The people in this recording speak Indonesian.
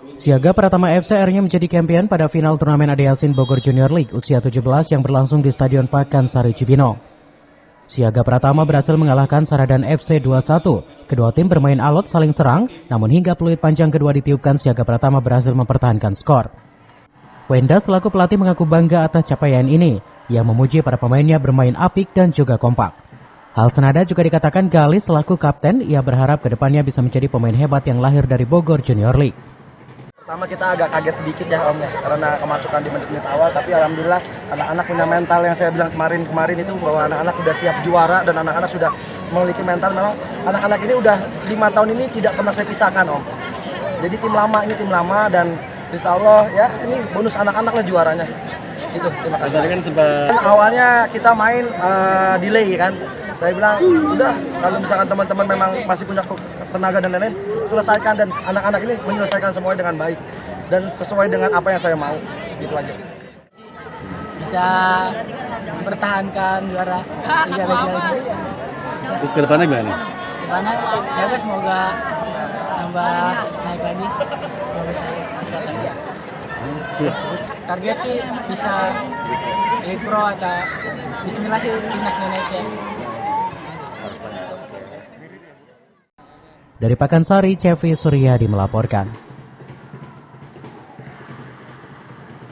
Siaga Pratama FC akhirnya menjadi kampion pada final turnamen Ade Yasin Bogor Junior League usia 17 yang berlangsung di Stadion Pakansari Cibinong. Siaga Pratama berhasil mengalahkan Saradan FC 2-1. Kedua tim bermain alot saling serang, namun hingga peluit panjang kedua ditiupkan, Siaga Pratama berhasil mempertahankan skor. Wenda selaku pelatih mengaku bangga atas capaian ini. Ia memuji para pemainnya bermain apik dan juga kompak. Hal senada juga dikatakan Galis selaku kapten. Ia berharap kedepannya bisa menjadi pemain hebat yang lahir dari Bogor Junior League. Pertama kita agak kaget sedikit ya Om, karena kemasukan di menit-menit awal, tapi alhamdulillah anak-anak punya mental yang saya bilang kemarin itu bahwa anak-anak sudah siap juara dan anak-anak sudah memiliki mental. Memang anak-anak ini udah 5 tahun ini tidak pernah saya pisahkan Om. Jadi tim lama dan insya Allah ya ini bonus anak-anak lah juaranya. Itu terima kasih. Tadi kan awalnya kita main delay kan. Saya bilang udah kalau misalkan teman-teman memang masih punya tenaga dan lain-lain, selesaikan, dan anak-anak ini menyelesaikan semuanya dengan baik dan sesuai dengan apa yang saya mau, gitu aja. Bisa mempertahankan juara Liga Regional ini. Terus ke depannya gimana? Depannya saya semoga nambah naik lagi. Target sih bisa League Pro atau Bismillah sih Timnas Indonesia. Dari Pakansari, Cevi Suryadi melaporkan.